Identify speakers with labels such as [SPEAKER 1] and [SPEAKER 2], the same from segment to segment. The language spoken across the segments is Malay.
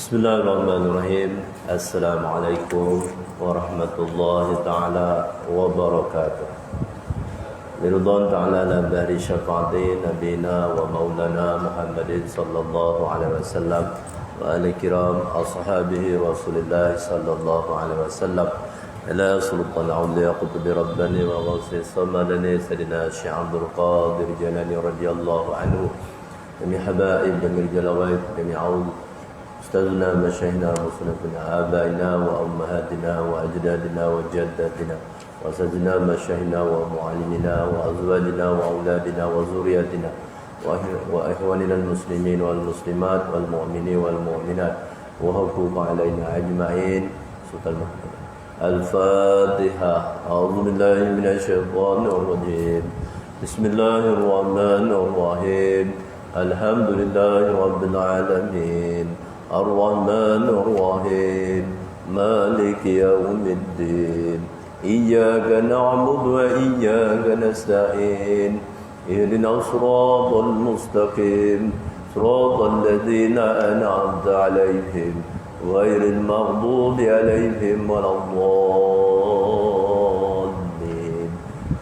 [SPEAKER 1] Bismillahirrahmanirrahim. Assalamualaikum warahmatullahi ta'ala wabarakatuh. Liridhan ta'ala nabari syafa'ati nabina wa maulana Muhammadin sallallahu alaihi wasallam wa ali kiram ashabihi rasulillah sallallahu alaihi wasallam ila sultan awliya qutubi rabbani wa ghawsi samadani sayyidina Syekh Abdul Qadir Jalani radhiyallahu anhu jami habaib jami jalawait jami aul أستاذنا مشايخنا وصنفنا آبائنا وأمهاتنا وأجدادنا وجداتنا وأساتذتنا مشايخنا ومعلمنا وأزواجنا وأولادنا وذرياتنا وإخواننا المسلمين والمسلمات والمؤمنين والمؤمنات وحقوق علينا أجمعين. الفاتحة. أعوذ بالله من الشيطان الرجيم. بسم الله الرحمن الرحيم. الحمد لله رب العالمين الرحمن الرحيم مالك يوم الدين إياك نعبد وإياك نستعين اهدنا الصراط المستقيم صراط الذين أنعمت عليهم غير المغضوب عليهم ولا الضالين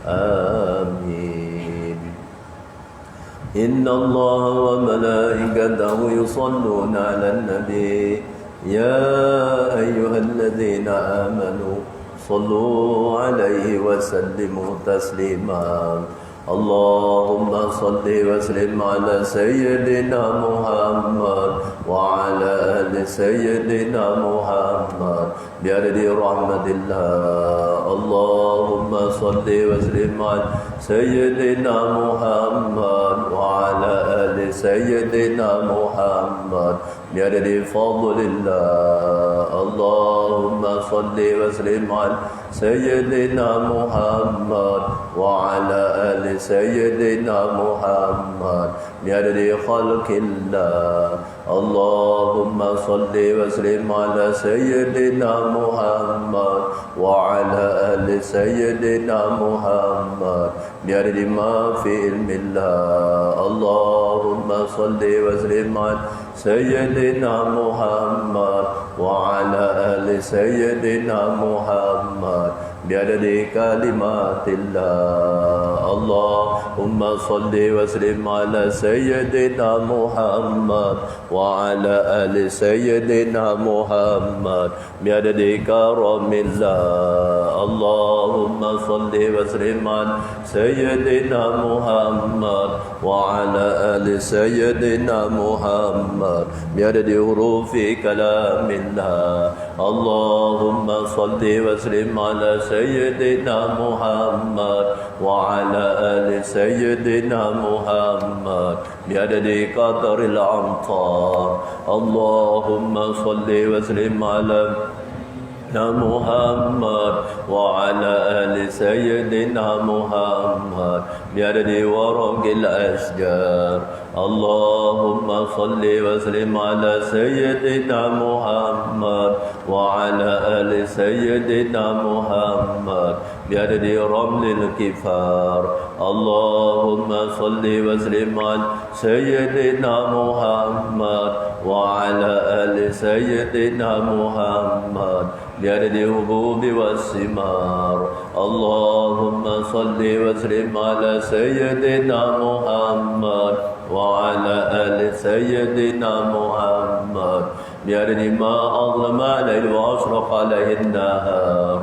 [SPEAKER 1] آمين. إن الله وملائكته يصلون على النبي يا أيها الذين آمنوا صلوا عليه وسلموا تسليما. اللهم صل وسلم على سيدنا محمد وعلى آل سيدنا محمد بعدد رحمة الله. اللهم صل وسلم على سيدنا محمد وعلى آل سيدنا محمد بعدد فضل الله. اللهم صل وسلم على سيدنا محمد وعلى آل سيدنا محمد بعدد خلق الله. اللهم صل وسلم على سيدنا محمد وعلى آل سيدنا محمد بعدد ما في علم الله. اللهم صل وسلم على سيدنا محمد وعلى آل سيدنا محمد بعدد كلمات الله. اللهم صل وسلم على سيدنا محمد وعلى آل سيدنا محمد بعدد كرم الله. اللهم صل وسلم على سيدنا محمد وعلى آل سيدنا محمد بعدد حروف كلام الله. اللهم صل وسلم على سيدنا محمد وعلى آل سيدنا محمد بعدد قطر الأمطار. اللهم صل وسلم على محمد وعلى آل سيدنا محمد بعدد ورق الأشجار. اللهم صل وسلم على سيدنا محمد وعلى آل سيدنا محمد بعدد رمل الكفار. اللهم صل وسلم على سيدنا محمد وعلى آل سيدنا محمد بعدد الهبوب والثمار. اللهم صل وسلم على سيدنا محمد وعلى آل سيدنا محمد بعدد ما أظلم الليل وأشرق عليه النهار.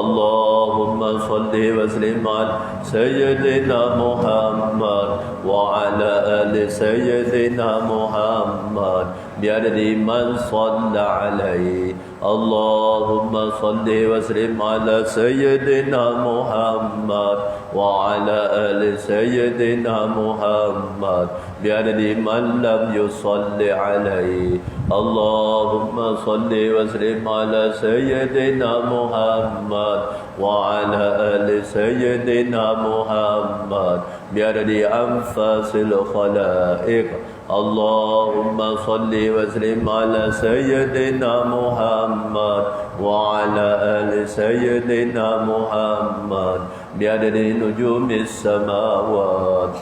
[SPEAKER 1] اللهم صل وسلم على سيدنا محمد وعلى آل سيدنا محمد بعدد من صلى عليه. اللهم صل وسلم على سيدنا محمد وعلى آل سيدنا محمد بعدد من لم يصل عليه. اللهم صل وسلم على سيدنا محمد وعلى آل سيدنا محمد بعدد أنفاس الخلائق. اللهم صل وسلم على سيدنا محمد وعلى آل سيدنا محمد بعدد نجوم السماوات.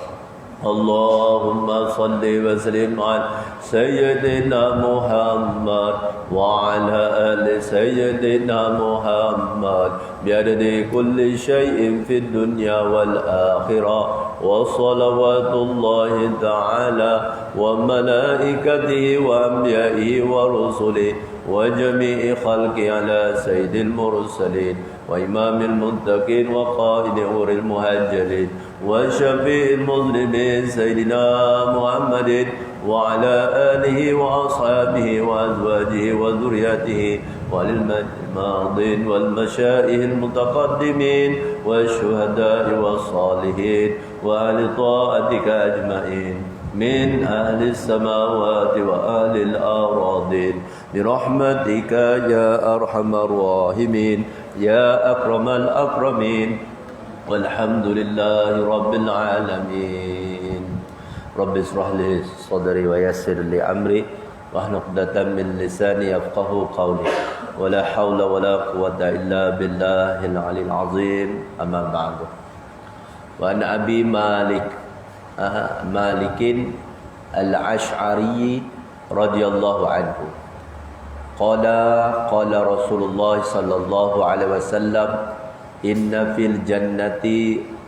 [SPEAKER 1] اللهم صل وسلم على سيدنا محمد وعلى آل سيدنا محمد بعدد كل شيء في الدنيا والآخرة وصلوات الله تعالى وملائكته وأنبيائه ورسله وجميع خلقه على سيد المرسلين وإمام المتقين وقائد أور المهاجرين وشفيع المظلمين سيدنا محمد وعلى آله وأصحابه وأزواجه وذرياته وللماضين والمشائخ المتقدمين والشهداء والصالحين وأهل طاعتك أجمعين من أهل السماوات وأهل الأراضين برحمتك يا أرحم الراحمين يا أكرم الأكرمين والحمد لله رب العالمين رب اشرح لي صدري ويسر لي أمري واحلل عقدة من لساني يفقهوا قولي ولا حول ولا قوة إلا بالله العلي العظيم أما بعد وعن أبي مالك الأشعري رضي الله عنه قال رسول الله صلى الله عليه وسلم إن في الجنة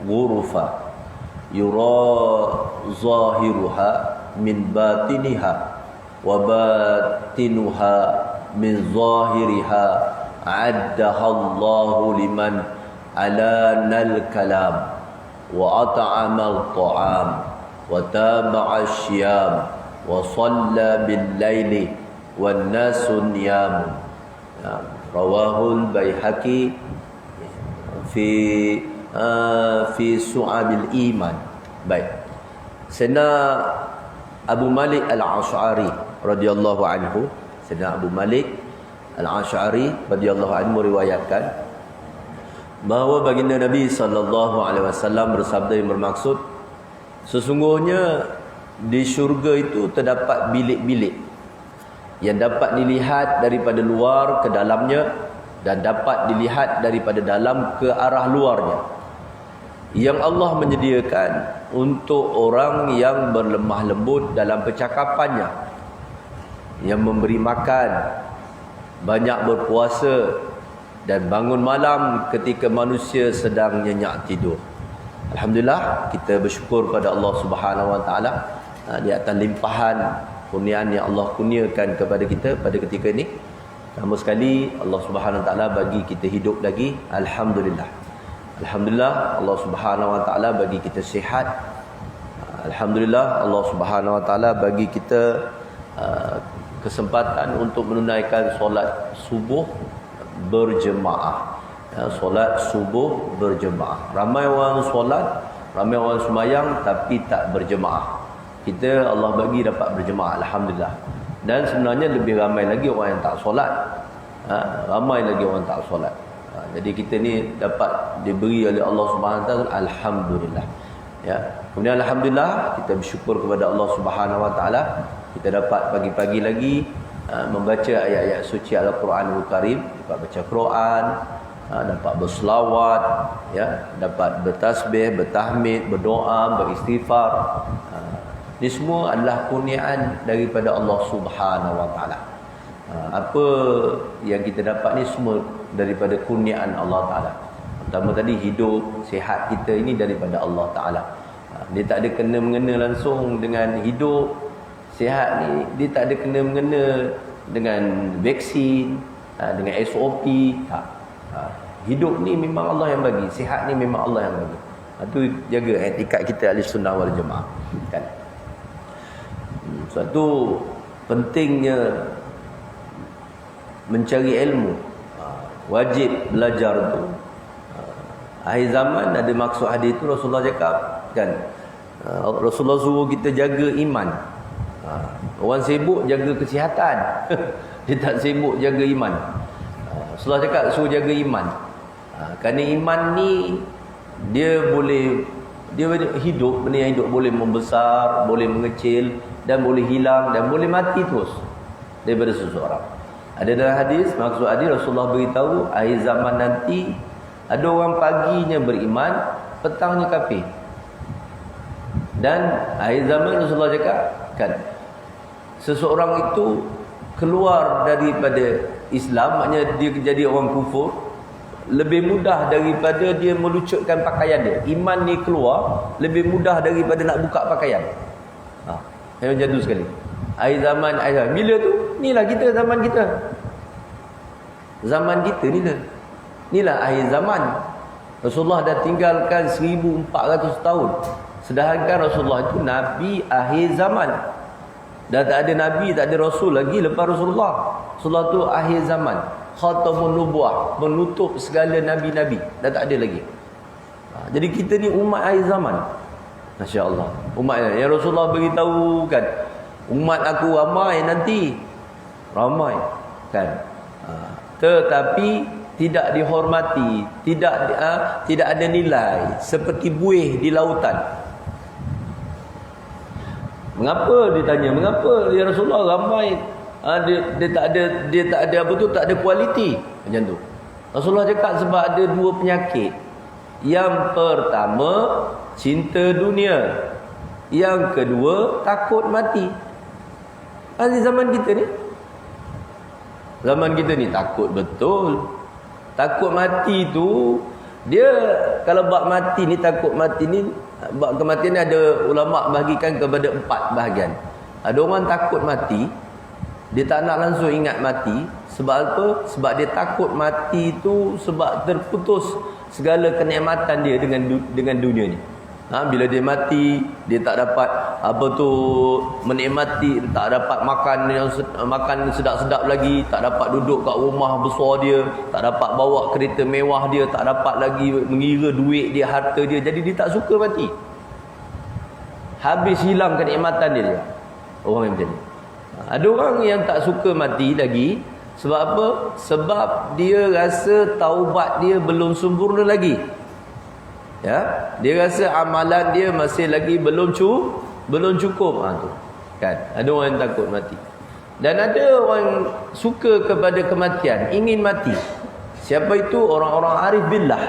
[SPEAKER 1] غرفة يرى ظاهرها من باطنها وباطنها من ظاهرها عدها الله لمن ألان الكلام وأطعم الطعام وتابع الشيام وصلى بالليل والناس نيام رواه البيهقي في شعب الإيمان. Baik. Sayyidina Abu Malik Al-Ash'ari radhiyallahu anhu, Sayyidina Abu Malik Al-Ash'ari radhiyallahu anhu meriwayatkan bahawa baginda Nabi sallallahu alaihi wasallam bersabda yang bermaksud, sesungguhnya di syurga itu terdapat bilik-bilik yang dapat dilihat daripada luar ke dalamnya dan dapat dilihat daripada dalam ke arah luarnya, yang Allah menyediakan untuk orang yang berlemah lembut dalam percakapannya, yang memberi makan, banyak berpuasa dan bangun malam ketika manusia sedang nyenyak tidur. Alhamdulillah, kita bersyukur pada Allah Subhanahu Wa Taala di atas limpahan kurniaan yang Allah kurniakan kepada kita pada ketika ini. Pertama sekali, Allah Subhanahu Wa Taala bagi kita hidup lagi. Alhamdulillah. Alhamdulillah, Allah Subhanahu Wa Taala bagi kita sihat. Alhamdulillah, Allah Subhanahu Wa Taala bagi kita kesempatan untuk menunaikan solat subuh berjemaah. Solat subuh berjemaah. Ramai orang solat, ramai orang sembahyang tapi tak berjemaah. Kita Allah bagi dapat berjemaah, alhamdulillah. Dan sebenarnya lebih ramai lagi orang yang tak solat. Ramai lagi orang tak solat. Jadi kita ni dapat diberi oleh Allah Subhanahu Wa Taala, alhamdulillah. Ya. Kemudian alhamdulillah kita bersyukur kepada Allah Subhanahu Wa Taala, kita dapat pagi-pagi lagi membaca ayat-ayat suci Al-Quranul Karim, dapat baca Quran, dapat berselawat, ya, dapat bertasbih, bertahmid, berdoa, beristighfar. Ini semua adalah kurniaan daripada Allah Subhanahu Wa Taala. Apa yang kita dapat ni semua daripada kurniaan Allah Taala. Pertama tadi, hidup sihat kita ini daripada Allah Taala. Dia tak ada kena-mengena langsung dengan hidup sihat ni, dia tak ada kena-mengena dengan vaksin, dengan SOP, tak. Hidup ni memang Allah yang bagi, sihat ni memang Allah yang bagi. Itu jaga etikat kita Ahlussunnah wal Jamaah, kan. Satu pentingnya mencari ilmu, wajib belajar tu. Akhir zaman ada maksud hadis tu, Rasulullah cakap, kan, Rasulullah suruh kita jaga iman. Orang sibuk jaga kesihatan, dia tak sibuk jaga iman. Rasulullah cakap suruh jaga iman. Kerana iman ni dia hidup, benda yang hidup boleh membesar, boleh mengecil, dan boleh hilang, dan boleh mati terus daripada seseorang. Ada dalam hadis, maksud hadis Rasulullah beritahu akhir zaman nanti ada orang paginya beriman, petangnya kafir. Dan akhir zaman Rasulullah cakap kan, seseorang itu keluar daripada Islam, maknanya dia jadi orang kufur, lebih mudah daripada dia melucutkan pakaian dia. Iman ni keluar lebih mudah daripada nak buka pakaian. Yang jadu sekali. Akhir zaman. Bila tu? Inilah kita, zaman kita. Zaman kita ni lah. Inilah akhir zaman. Rasulullah dah tinggalkan 1400 tahun. Sedangkan Rasulullah itu Nabi akhir zaman. Dah tak ada Nabi, tak ada Rasul lagi lepas Rasulullah. Rasulullah tu akhir zaman. Khatamun nubuah, menutup segala Nabi-Nabi. Dah tak ada lagi. Jadi kita ni umat akhir zaman. Masya Allah. Umat yang Rasulullah beritahu kan, umat aku ramai nanti. Ramai kan. Tetapi tidak dihormati, tidak ada nilai, seperti buih di lautan. Mengapa ditanya? Mengapa ya Rasulullah ramai? Dia tak ada apa tu, tak ada kualiti macam tu. Rasulullah cakap sebab ada dua penyakit. Yang pertama, cinta dunia. Yang kedua, takut mati. Di zaman kita ni, zaman kita ni takut betul. Takut mati tu, dia kalau bab mati ni, takut mati ni, bab kematian ni ada ulama bahagikan kepada 4 bahagian. Ada orang takut mati, dia tak nak langsung ingat mati. Sebab apa? Sebab dia takut mati tu sebab terputus segala kenikmatan dia dengan dunia ni. Bila dia mati, dia tak dapat apa tu, menikmati, tak dapat makan sedap-sedap lagi, tak dapat duduk kat rumah besar dia, tak dapat bawa kereta mewah dia, tak dapat lagi mengira duit dia, harta dia. Jadi dia tak suka mati. Habis hilang kenikmatan dia. Orang yang macam ni. Ada orang yang tak suka mati lagi. Sebab apa? Sebab dia rasa taubat dia belum sempurna lagi. Ya, dia rasa amalan dia masih lagi belum cukup. Tu kan, ada orang yang takut mati. Dan ada orang suka kepada kematian, ingin mati. Siapa itu? Orang-orang arif billah.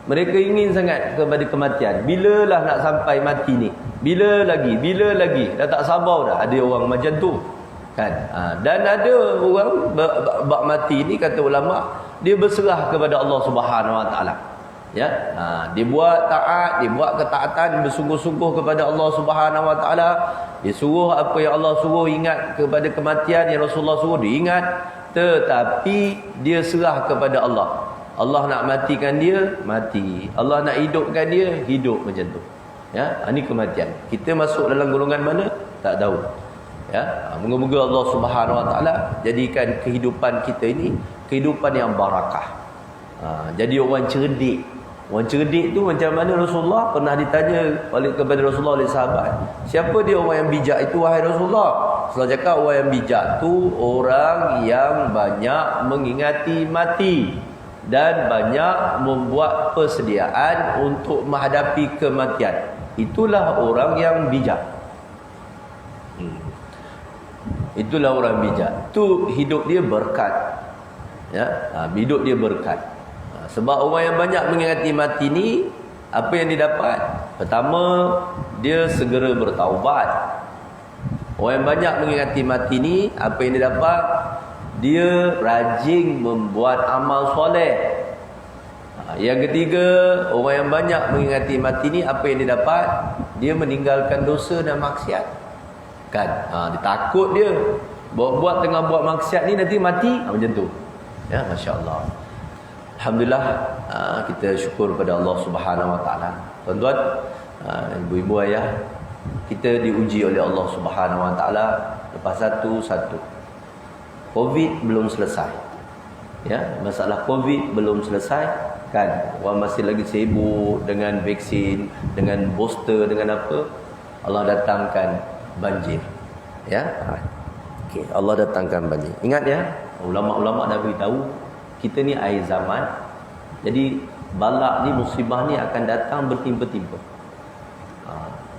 [SPEAKER 1] Mereka ingin sangat kepada kematian. Bilalah nak sampai mati ni? Bila lagi? Dah tak sabar dah. Ada orang macam tu kan. Dan ada orang bab mati ni, kata ulama, dia berserah kepada Allah Subhanahu Wa Taala. Ya, dia buat taat, dia buat ketaatan bersungguh-sungguh kepada Allah Subhanahu Wa Taala. Dia suruh apa yang Allah suruh, ingat kepada kematian yang Rasulullah suruh dia ingat, tetapi dia serah kepada Allah. Allah nak matikan dia, mati. Allah nak hidupkan dia, hidup macam tu. Ya, ini kematian. Kita masuk dalam golongan mana? Tak tahu. Ya, moga-moga Allah Subhanahu Wa Taala jadikan kehidupan kita ini kehidupan yang barakah. Jadi orang cerdik. Orang cerdik tu macam mana? Rasulullah pernah ditanya kepada Rasulullah oleh sahabat, siapa dia orang yang bijak itu wahai Rasulullah? Rasulullah cakap orang yang bijak tu orang yang banyak mengingati mati dan banyak membuat persediaan untuk menghadapi kematian. Itulah orang yang bijak. Itulah orang bijak. Tu hidup dia berkat. Ya, hidup dia berkat. Sebab orang yang banyak mengingati mati ni, apa yang dia dapat? Pertama, dia segera bertaubat. Orang yang banyak mengingati mati ni, apa yang dia dapat? Dia rajin membuat amal soleh. Yang ketiga, orang yang banyak mengingati mati ni, apa yang dia dapat? Dia meninggalkan dosa dan maksiat. Kan? Dia takut dia buat tengah buat maksiat ni nanti mati. Macam tu. Ya, masya-Allah. Alhamdulillah, kita syukur kepada Allah Subhanahu Wa Taala. Tuan-tuan, ibu-ibu, ayah, kita diuji oleh Allah Subhanahu Wa Taala lepas satu. Covid belum selesai. Ya, masalah Covid belum selesai kan. Orang masih lagi sibuk dengan vaksin, dengan booster, dengan apa. Allah datangkan banjir. Ya. Okey, Allah datangkan banjir. Ingat ya, ulama-ulama dah beritahu kita ni akhir zaman. Jadi balak ni, musibah ni akan datang bertimpa-timpa.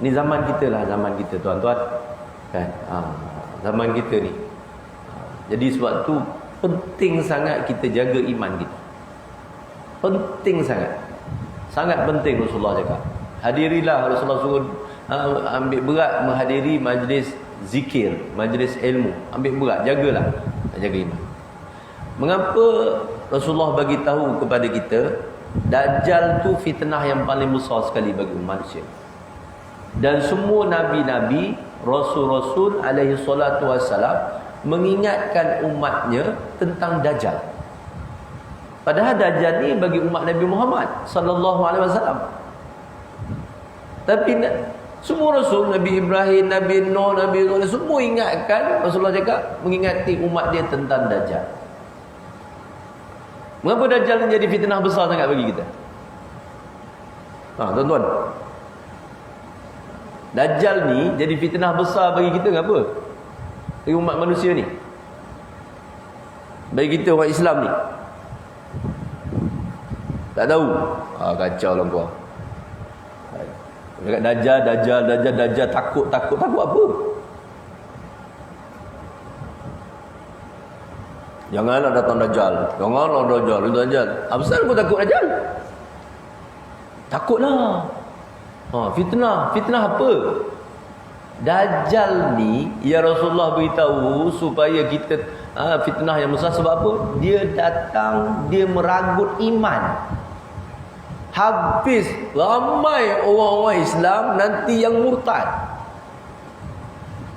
[SPEAKER 1] Ni zaman kita lah, zaman kita tuan-tuan kan. Zaman kita ni. Jadi sebab tu penting sangat kita jaga iman kita. Penting sangat. Sangat penting. Rasulullah cakap, hadirilah, Rasulullah suruh ambil berat menghadiri majlis zikir, majlis ilmu, ambil berat, jagalah, jaga iman. Mengapa Rasulullah bagi tahu kepada kita Dajjal tu fitnah yang paling besar sekali bagi manusia. Dan semua nabi-nabi, rasul-rasul alaihi salatu wassalam mengingatkan umatnya tentang Dajjal. Padahal Dajjal ni bagi umat Nabi Muhammad sallallahu alaihi wasallam. Tapi semua rasul, Nabi Ibrahim, Nabi Nuh, Nabi Ibrahim, semua ingatkan, Rasulullah cakap mengingati umat dia tentang Dajjal. Mengapa Dajjal menjadi fitnah besar sangat bagi kita? Tuan-tuan, Dajjal ni jadi fitnah besar bagi kita kenapa? Bagi umat manusia ni, bagi kita orang Islam ni. Tak tahu. Kacau lah kau. Dekat Dajjal, takut apa? Janganlah datang Dajjal. Apa pasal kau takut Dajjal? Takutlah. Fitnah apa? Dajjal ni ya Rasulullah beritahu supaya kita fitnah yang besar. Sebab apa? Dia datang, dia meragut iman. Habis ramai orang-orang Islam nanti yang murtad.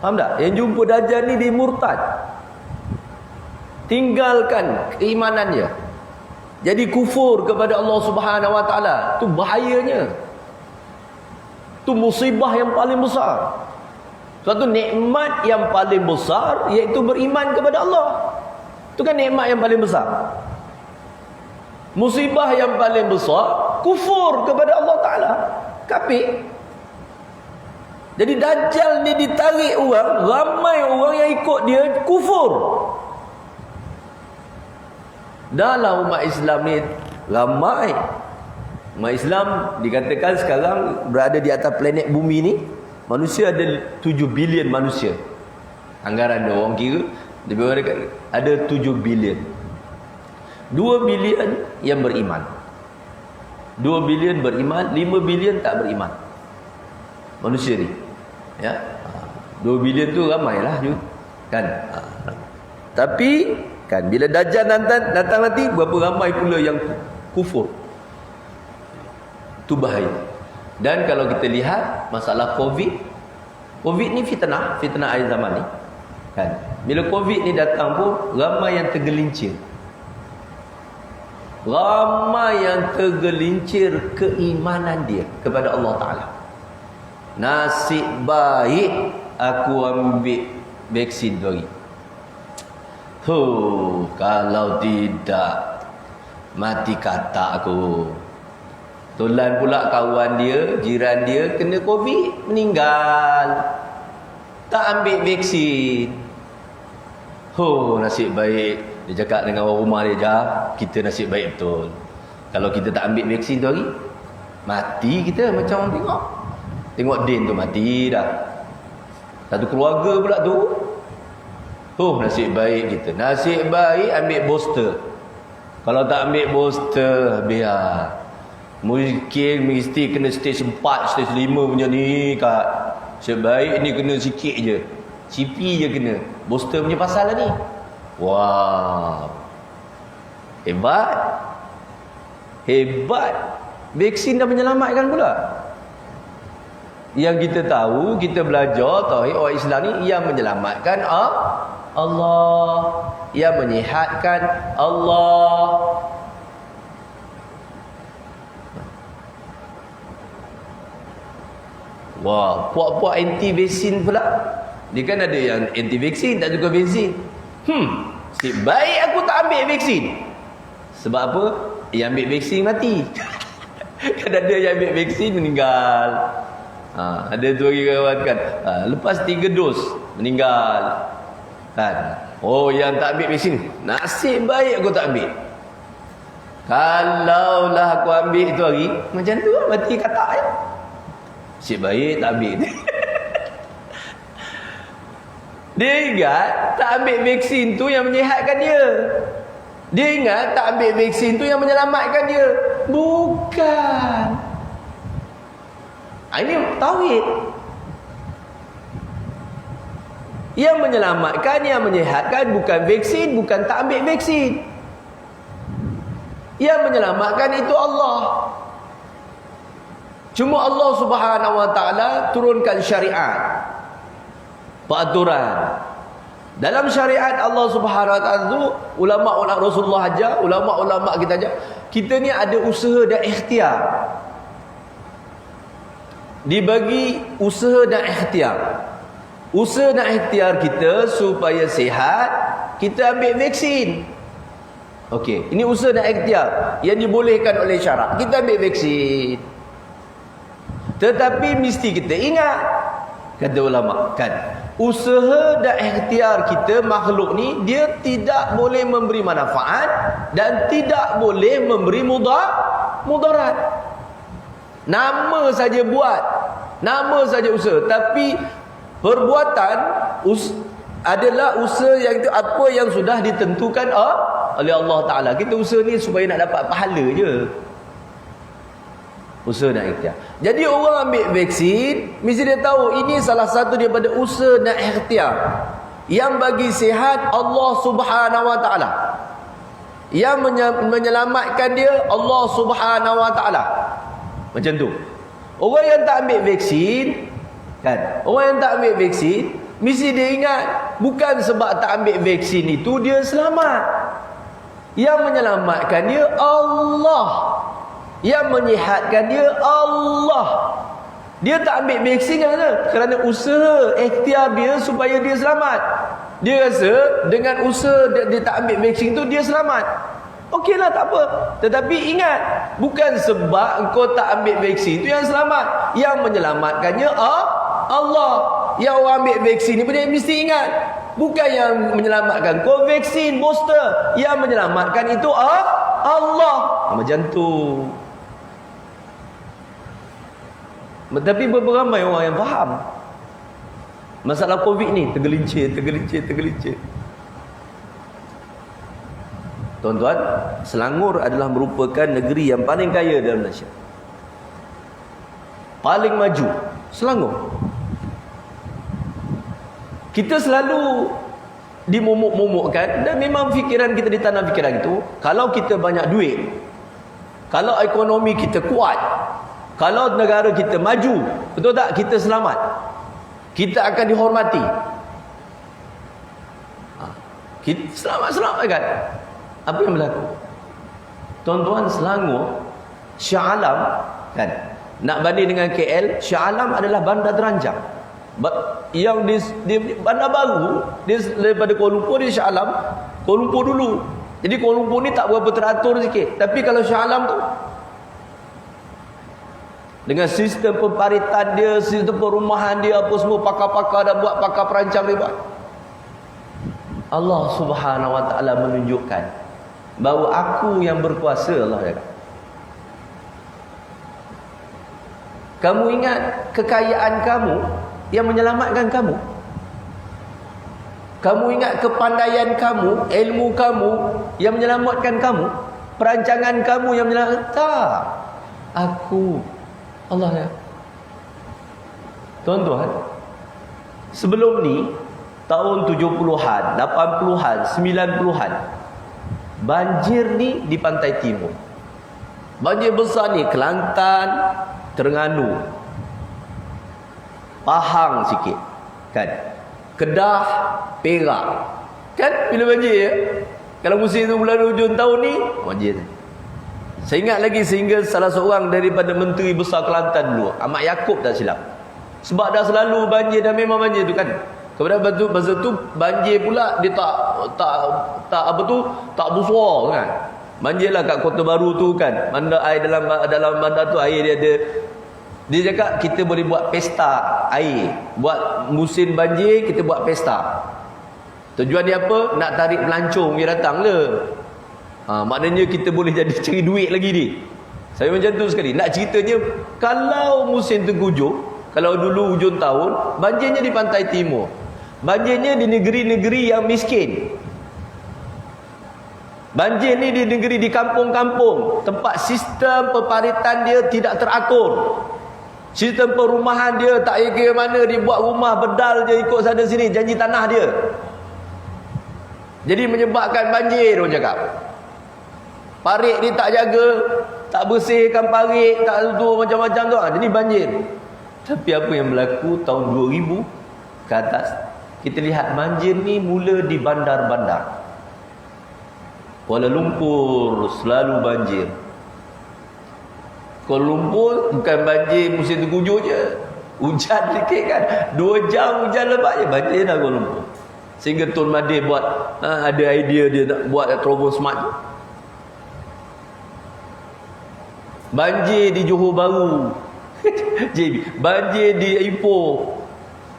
[SPEAKER 1] Faham tak? Yang jumpa Dajjal ni dia murtad, tinggalkan keimanannya, jadi kufur kepada Allah Subhanahu Wa Taala. Tu bahayanya. Tu musibah yang paling besar. Suatu nikmat yang paling besar iaitu beriman kepada Allah. Itu kan nikmat yang paling besar. Musibah yang paling besar kufur kepada Allah Taala, kafir. Jadi Dajjal ni ditarik orang, ramai orang yang ikut dia kufur. Dalam umat Islam ni ramai. Umat Islam dikatakan sekarang berada di atas planet bumi ni, manusia ada 7 bilion manusia. Anggaran dia orang kira lebih kurang ada 7 bilion. 2 bilion yang beriman, 2 bilion beriman, 5 bilion tak beriman manusia ni, ya. 2 bilion tu ramailah juga kan. Tapi kan bila Dajjal datang nanti, berapa ramai pula yang kufur. Tu bahaya. Dan kalau kita lihat masalah Covid ni fitnah akhir zaman ni kan. Bila Covid ni datang pun ramai yang tergelincir. Ramai yang tergelincir keimanan dia kepada Allah Ta'ala. Nasib baik aku ambil vaksin tu hari. Kalau tidak mati kata aku. Tulan pula kawan dia, jiran dia kena Covid, meninggal. Tak ambil vaksin. Nasib baik. Dia cakap dengan orang rumah dia, kita nasib baik betul. Kalau kita tak ambil vaksin tu hari, mati kita macam orang tengok. Tengok Din tu mati dah. Satu keluarga pula tu. Nasib baik kita. Nasib baik ambil booster. Kalau tak ambil booster, biar. Mungkin mesti kena stage 4, stage 5 punya ni kat. Nasib baik ni kena sikit je. CP je kena. Booster punya pasal lah ni. Wow, hebat. Vaksin dah menyelamatkan pula. Yang kita tahu, kita belajar tauhid orang Islam ni, yang menyelamatkan Allah, yang menyihatkan Allah. Wah, puak-puak anti vaksin pula. Dia kan ada yang anti vaksin, tak suka vaksin. Nasib baik aku tak ambil vaksin. Sebab apa? Yang ambil vaksin mati. Kan ada yang ambil vaksin meninggal. Ada tu lagi kawan kan, lepas 3 dos meninggal kan. Yang tak ambil vaksin, nasib baik aku tak ambil. Kalaulah aku ambil itu hari, macam tu mati katak ya. Nasib baik tak ambil. Dia ingat tak ambil vaksin tu yang menyihatkan dia. Dia ingat tak ambil vaksin tu yang menyelamatkan dia. Bukan. Ini tauhid. Yang menyelamatkan, yang menyihatkan bukan vaksin, bukan tak ambil vaksin. Yang menyelamatkan itu Allah. Cuma Allah Subhanahu wa taala turunkan syariat, peraturan. Dalam syariat Allah Subhanahu wa taala tu, ulama-ulama Rasulullah aja, ulama-ulama kita aja, kita ni ada usaha dan ikhtiar. Dibagi usaha dan ikhtiar. Usaha dan ikhtiar kita supaya sihat, kita ambil vaksin. Okey, ini usaha dan ikhtiar yang dibolehkan oleh syarak. Kita ambil vaksin. Tetapi mesti kita ingat, kata ulama, kan, usaha dan ikhtiar kita makhluk ni, dia tidak boleh memberi manfaat dan tidak boleh memberi mudarat. Nama saja buat, nama saja usaha, tapi perbuatan adalah usaha yang itu, apa yang sudah ditentukan oleh Allah Ta'ala. Kita usaha ni supaya nak dapat pahala je. Usaha dan ikhtiar. Jadi orang ambil vaksin, mesti dia tahu ini salah satu daripada usaha dan ikhtiar yang bagi sihat Allah Subhanahu wa taala. Yang menyelamatkan dia Allah Subhanahu wa taala. Macam tu. Orang yang tak ambil vaksin, kan? Orang yang tak ambil vaksin, mesti dia ingat bukan sebab tak ambil vaksin itu dia selamat. Yang menyelamatkan dia Allah. Yang menyihatkan dia Allah. Dia tak ambil vaksin kerana usaha ikhtiar dia supaya dia selamat. Dia rasa dengan usaha dia tak ambil vaksin tu dia selamat. Okeylah, tak apa. Tetapi ingat, bukan sebab engkau tak ambil vaksin tu yang selamat. Yang menyelamatkannya Allah. Yang orang ambil vaksin ni pun dia mesti ingat, bukan yang menyelamatkan kau vaksin booster. Yang menyelamatkan itu Allah. Macam tu. Tapi beberapa ramai orang yang faham masalah Covid ni tergelincir. Tuan-tuan, Selangor adalah merupakan negeri yang paling kaya dalam Malaysia. Paling maju, Selangor. Kita selalu dimomok-momokkan, dan memang fikiran kita ditanam fikiran itu, kalau kita banyak duit, kalau ekonomi kita kuat, kalau negara kita maju, betul tak? Kita selamat. Kita akan dihormati. Kita selamat kan? Apa yang berlaku? Tuan-tuan, Selangor, Shah Alam, kan? Nak banding dengan KL, Shah Alam adalah bandar teranjang. Yang di bandar baru, daripada Kuala Lumpur, di Shah Alam, Kuala Lumpur dulu. Jadi Kuala Lumpur ni tak berapa teratur sikit. Tapi kalau Shah Alam tu, dengan sistem pemparitan dia, sistem perumahan dia, apa semua, pakar-pakar dah buat, pakar perancang dia buat. Allah Subhanahu wa taala menunjukkan bahawa aku yang berkuasa, Allah kata. Kamu ingat kekayaan kamu yang menyelamatkan kamu? Kamu ingat kepandaian kamu, ilmu kamu yang menyelamatkan kamu? Perancangan kamu yang menyelamatkan? Tak. Aku, Allah ya. Tuan-tuan, sebelum ni tahun 70-an, 80-an, 90-an, banjir ni di pantai timur. Banjir besar ni Kelantan, Terengganu, Pahang sikit, kan? Kedah, Perak. Kan bila banjir ya? Kalau musim tu bulan hujung tahun ni, banjir tu. Saya ingat lagi sehingga salah seorang daripada Menteri Besar Kelantan dulu, Ahmad Yaakob tak silap. Sebab dah selalu banjir, dan memang banjir tu kan. Kemudian masa tu banjir pula dia tak apa tu, tak besar kan. Banjirlah kat Kota Baru tu kan. Bandar air dalam bandar tu air dia ada. Dia cakap kita boleh buat pesta air. Buat musim banjir kita buat pesta. Tujuan dia apa? Nak tarik pelancong dia datang le. Maknanya kita boleh jadi cari duit lagi ni. Saya macam tu sekali. Nak ceritanya, kalau musim tengkujuh, kalau dulu hujung tahun, banjirnya di pantai timur. Banjirnya di negeri-negeri yang miskin. Banjir ni di negeri, di kampung-kampung, tempat sistem pemparitan dia tidak teratur. Sistem perumahan dia tak kira mana, dia buat rumah bedal je ikut sana sini, janji tanah dia. Jadi menyebabkan banjir orang cakap. Parit dia tak jaga, tak bersihkan parit, tak tu macam-macam tu. Jadi banjir. Tapi apa yang berlaku tahun 2000 ke atas, kita lihat banjir ni mula di bandar-bandar. Kuala Lumpur selalu banjir. Kuala Lumpur bukan banjir musim terkujur je. Hujan sikit kan, 2 jam hujan lebat je banjir dah Kuala Lumpur. Sehingga Tun Mahathir buat ada idea dia nak buat terowong smart tu. Banjir di Johor Bahru. Banjir di Ipoh.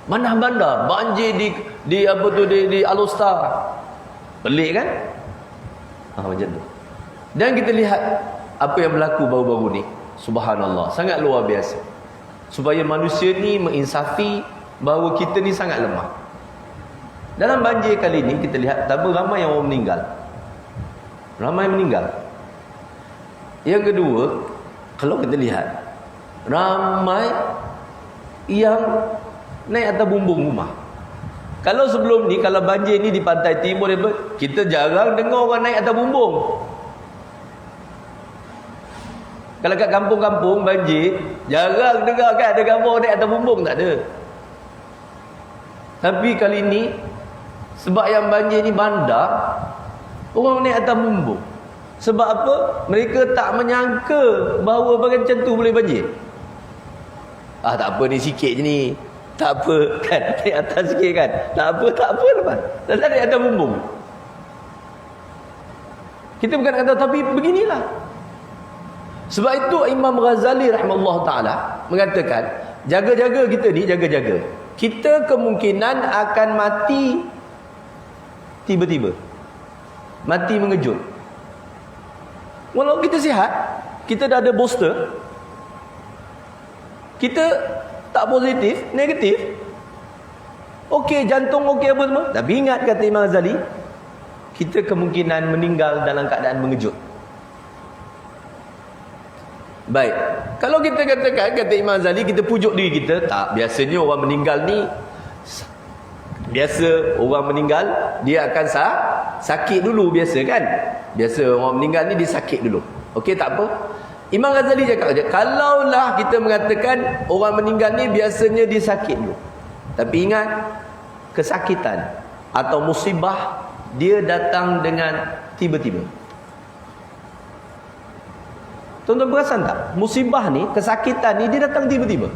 [SPEAKER 1] Mana bandar? Banjir di apa tu, di Alostar. Pelik kan? Macam tu. Dan kita lihat apa yang berlaku baru-baru ni. Subhanallah, sangat luar biasa. Supaya manusia ni menginsafi bahawa kita ni sangat lemah. Dalam banjir kali ni kita lihat tambah ramai yang orang meninggal. Ramai meninggal. Yang kedua, kalau kita lihat ramai yang naik atas bumbung rumah. Kalau sebelum ni, kalau banjir ni di pantai timur, kita jarang dengar orang naik atas bumbung. Kalau kat kampung-kampung banjir, jarang dengar kan ada gambar naik atas bumbung, tak ada. Tapi kali ni, sebab yang banjir ni bandar, orang naik atas bumbung. Sebab apa? Mereka tak menyangka bahawa macam tu boleh banjir. Tak apa ni, sikit je ni. Tak apa kan, naik atas sikit kan. Tak apa lepas. Tak naik atas bumbung. Kita bukan kata, tapi beginilah. Sebab itu Imam Ghazali rahimahullah ta'ala mengatakan, jaga-jaga kita ni, jaga-jaga. Kita kemungkinan akan mati tiba-tiba. Mati mengejut. Walau kita sihat, kita dah ada booster, kita tak positif, negatif, okey, jantung okey apa semua. Tapi ingat kata Imam Ghazali, kita kemungkinan meninggal dalam keadaan mengejut. Baik, kalau kita katakan, kata Imam Ghazali, kita pujuk diri kita, tak, biasanya orang meninggal ni, biasa orang meninggal dia akan sakit dulu, biasa kan. Biasa orang meninggal ni dia sakit dulu. Okey, tak apa. Imam Ghazali cakap je, kalaulah kita mengatakan orang meninggal ni biasanya dia sakit dulu, tapi ingat, kesakitan atau musibah dia datang dengan tiba-tiba. Tuan-tuan perasan tak? Musibah ni, kesakitan ni dia datang tiba-tiba.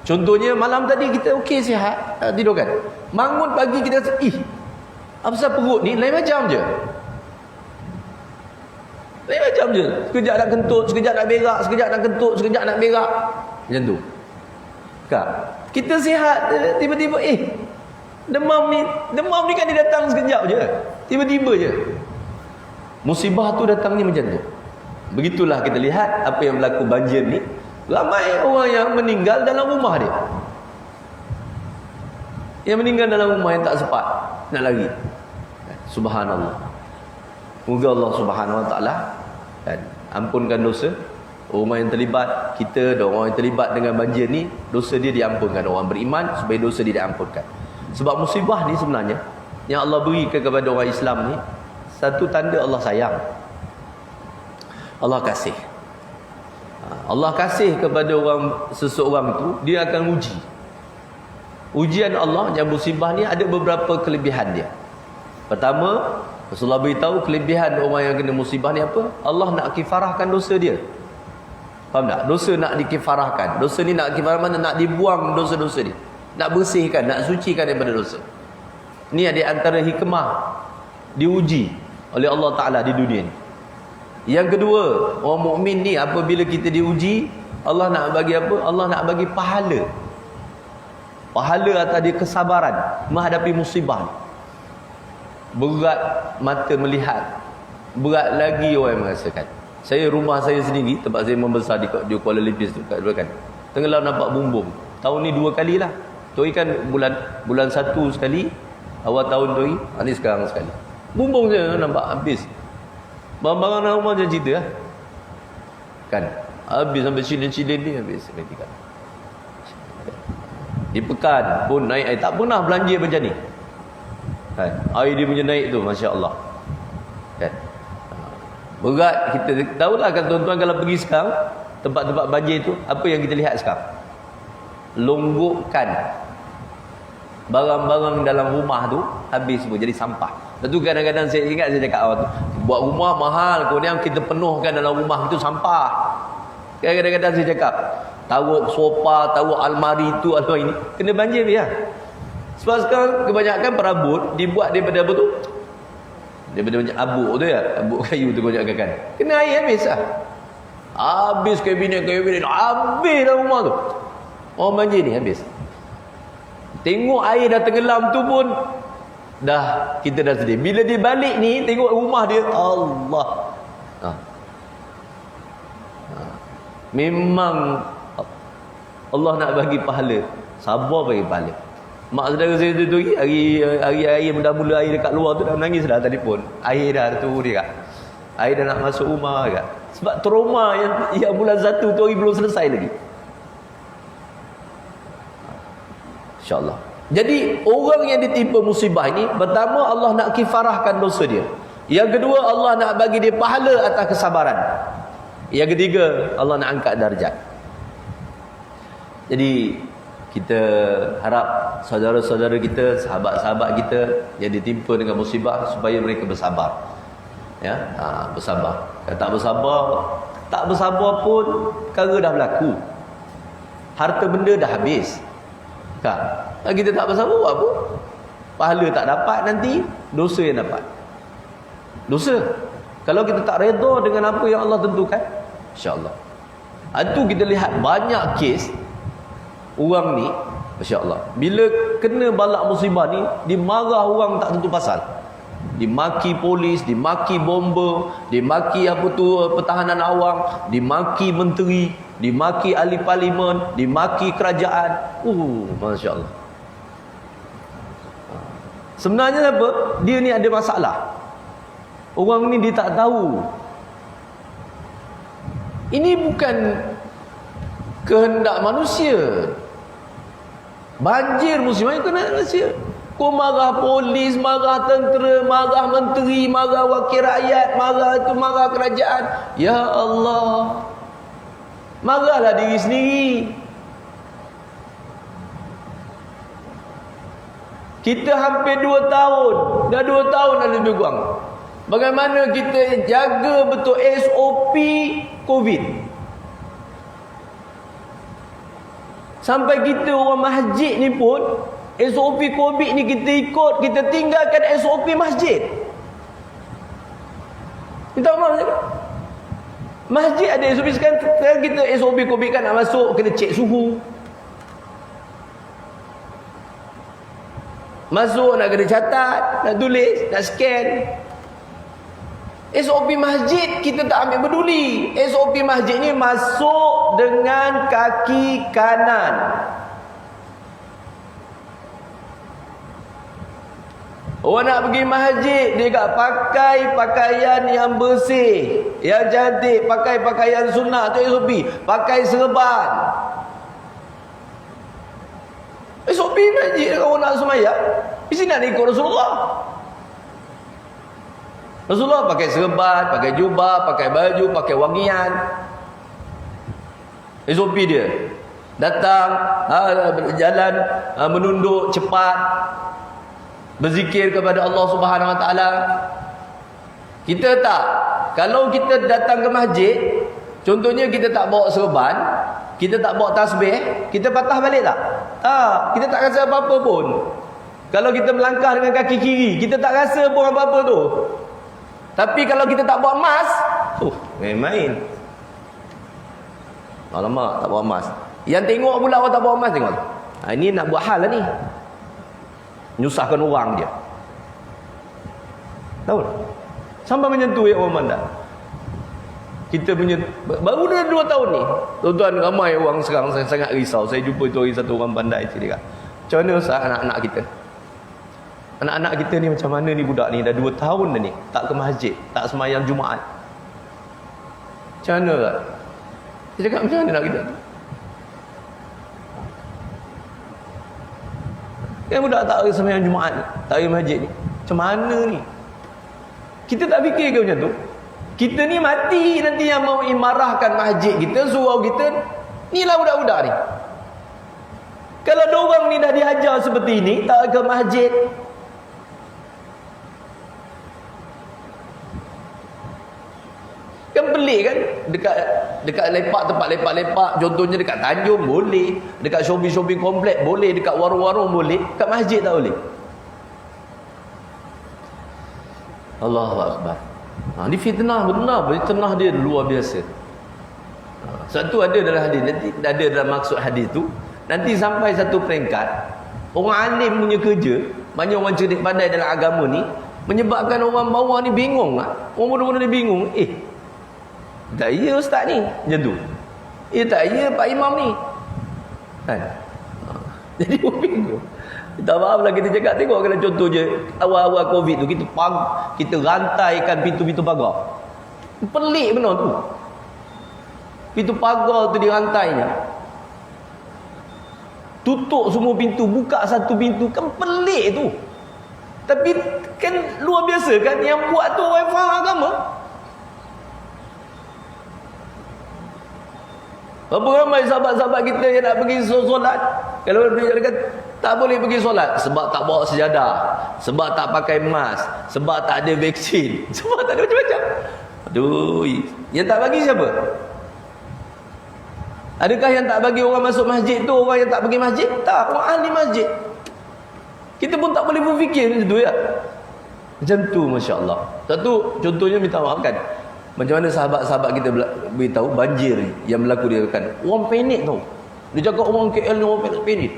[SPEAKER 1] Contohnya malam tadi kita okey, sihat, tidur kan. Bangun pagi kita rasa, apa pasal perut ni lain macam je. Lain macam je. Sekejap nak kentut, sekejap nak berak, sekejap nak kentut, sekejap nak berak. Macam tu. Kak, kita sihat, tiba-tiba demam ni kan dia datang sekejap je. Tiba-tiba je. Musibah tu datangnya macam tu. Begitulah kita lihat apa yang berlaku banjir ni. Ramai orang yang meninggal dalam rumah dia. Yang meninggal dalam rumah yang tak sempat nak lari. Subhanallah. Moga Allah Subhanahu Wa Taala ampunkan dosa orang yang terlibat, kita dan orang yang terlibat dengan banjir ni, dosa dia diampunkan. Orang beriman supaya dosa dia diampunkan. Sebab musibah ni sebenarnya yang Allah berikan kepada orang Islam ni, satu tanda Allah sayang. Allah kasih. Allah kasih kepada seseorang itu, dia akan uji. Ujian Allah yang musibah ni ada beberapa kelebihan dia. Pertama, Rasulullah beritahu kelebihan orang yang kena musibah ni apa? Allah nak kifarahkan dosa dia. Faham tak? Dosa nak dikifarahkan. Dosa ni nak kifarahkan, nak dibuang dosa-dosa dia. Nak bersihkan, nak sucikan daripada dosa. Ini ada antara hikmah diuji oleh Allah Ta'ala di dunia ni. Yang kedua, orang mukmin ni apabila kita diuji, Allah nak bagi apa? Allah nak bagi pahala. Pahala atas dia kesabaran menghadapi musibah ni. Berat mata melihat, berat lagi orang merasakan. Rumah saya sendiri, tempat saya membesar di Kuala Lumpur tu, kat belakang, tenggelam nampak bumbung. Tahun ni 2 kalilah. Tu kan bulan 1 sekali, awal tahun tu ni sekarang sekali. Bumbung je nampak habis. Barang-barang dalam rumah macam cerita lah. Kan? Habis sampai silin-silin ni habis seketika. Di Pekan pun naik air. Tak pernah belanja macam ni. Kan? Air dia punya naik tu, Masya Allah. Kan? Berat kita tahulah kan tuan-tuan, kalau pergi sekarang tempat-tempat banjir tu, apa yang kita lihat sekarang? Longgokkan barang-barang dalam rumah tu habis semua jadi sampah. Lepas tu kadang-kadang saya ingat, saya cakap awal tu, buat rumah mahal, kemudian kita penuhkan dalam rumah itu sampah. Kadang-kadang saya cakap, taruh sofa, taruh almari tu, almari ini, kena banjir dia. Sebab sekarang kebanyakan perabot dibuat daripada apa tu? Daripada macam abuk tu ya, abuk kayu tu kebanyakan kan. Kena air habis lah. Habis kabinet, habis dalam rumah tu. Orang banjir ni habis. Tengok air dah tenggelam tu pun dah, kita dah sedih. Bila dia balik ni, tengok rumah dia, Allah. Memang Allah nak bagi pahala, sabar bagi pahala. Mak saudara saya tu hari mula-mula air dekat luar tu dah menangis dah telefon. Air dah tu dia. Air dah nak masuk rumah kat. Sebab trauma yang bulan 1 tu hari belum selesai lagi. InsyaAllah. Jadi orang yang ditimpa musibah ini, pertama Allah nak kifarahkan dosa dia. Yang kedua, Allah nak bagi dia pahala atas kesabaran. Yang ketiga, Allah nak angkat darjat. Jadi kita harap saudara-saudara kita, sahabat-sahabat kita yang ditimpa dengan musibah, supaya mereka bersabar. Ya, bersabar. Kalau tak bersabar pun perkara dah berlaku. Harta benda dah habis. Kan? Kalau kita tak bersabar, buat apa? Pahala tak dapat, nanti dosa yang dapat. Dosa. Kalau kita tak redha dengan apa yang Allah tentukan, insya-Allah. Itu kita lihat banyak kes orang ni, masya-Allah, bila kena balak musibah ni, dimarah orang tak tentu pasal. Dimaki polis, dimaki bomba, dimaki apa tu pertahanan awam, dimaki menteri, dimaki ahli parlimen, dimaki kerajaan. Masya-Allah. Sebenarnya apa? Dia ni ada masalah. Orang ni dia tak tahu. Ini bukan kehendak manusia. Banjir musibah itu kehendak manusia. Kau marah polis, marah tentera, marah menteri, marah wakil rakyat, marah itu, marah kerajaan. Ya Allah. Marahlah diri sendiri. Kita hampir 2 tahun. Dah 2 tahun dah lebih kurang. Bagaimana kita jaga betul SOP COVID. Sampai kita orang masjid ni pun, SOP COVID ni kita ikut, kita tinggalkan SOP masjid. Kita maaf cakap. Masjid ada SOP, sekarang kita SOP COVID kan nak masuk, kena cek suhu. Masuk nak kena catat, nak tulis, nak scan. SOP masjid kita tak ambil peduli. SOP masjid ni masuk dengan kaki kanan. Orang nak pergi masjid, dia kat pakai pakaian yang bersih, yang cantik, pakai pakaian sunnah, tu SOP. Pakai serban. SOP masjid kalau nak sembahyang, mesti nak ikut Rasulullah. Rasulullah pakai serban, pakai jubah, pakai baju, pakai wangian. SOP dia. Datang, berjalan, menunduk cepat, berzikir kepada Allah Subhanahu Wa Taala. Kita tak. Kalau kita datang ke masjid, contohnya kita tak bawa serban, kita tak bawa tasbih, kita patah balik tak? Tak, kita tak rasa apa-apa pun. Kalau kita melangkah dengan kaki kiri, kita tak rasa pun apa-apa tu. Tapi kalau kita tak bawa mask, main-main. Alamak, tak bawa mask. Yang tengok pula orang tak bawa mask, tengok. Ini nak buat hal lah ni. Nyusahkan orang dia. Tahu tak? Sampai menyentuh yang orang mandang. Kita punya, baru dah 2 tahun ni, tuan-tuan, ramai orang sekarang sangat risau. Saya jumpa itu hari satu orang pandai cerita, macam mana Ustaz anak-anak kita? Anak-anak kita ni macam mana ni, budak ni dah 2 tahun dah ni tak ke masjid, tak sembahyang Jumaat. Macam mana tak? Dia cakap macam mana nak kita tu? Kan budak tak sembahyang Jumaat ni, tak pergi masjid ni. Macam mana ni? Kita tak fikir ke macam tu? Kita ni mati nanti yang mau imarahkan masjid kita, surau kita. Inilah budak-budak ni. Kalau diorang ni dah diajar seperti ini, tak ke masjid. Kan pelik kan? Dekat lepak, tempat lepak-lepak, contohnya dekat Tanjung boleh, dekat shopping-shopping komplek boleh, dekat warung-warung boleh, kat masjid tak boleh. Allahu Akbar. Ni fitnah benar, fitnah dia luar biasa. Satu ada dalam hadis, nanti ada dalam maksud hadis tu, nanti sampai satu peringkat orang alim punya kerja, banyak orang cerdik pandai dalam agama ni, menyebabkan orang bawah ni bingung lah. Orang muda-muda ni bingung, tak ya ustaz ni macam tu, tak ya pak imam ni kan. Jadi orang bingung. Tak faham lah kita cakap. Tengok kalau contoh je awal-awal Covid tu, kita rantaikan pintu-pintu pagar. Pelik benar tu. Pintu pagar tu dirantainya, tutup semua pintu, buka satu pintu. Kan pelik tu. Tapi kan luar biasa kan, yang buat tu orang faham agama. Berapa ramai sahabat-sahabat kita yang nak pergi solat, kalau dia kata tak boleh pergi solat sebab tak bawa sejadah, sebab tak pakai mask, sebab tak ada vaksin, sebab tak ada macam-macam. Aduh, yang tak bagi siapa? Adakah yang tak bagi orang masuk masjid tu orang yang tak pergi masjid? Tak, orang ahli masjid. Kita pun tak boleh berfikir macam tu ya. Macam tu, masya-Allah. Satu contohnya, minta maaf kan, macam mana sahabat-sahabat kita beritahu banjir yang berlaku dia kan. Orang panik tau. Dia cakap orang KL ni orang panik.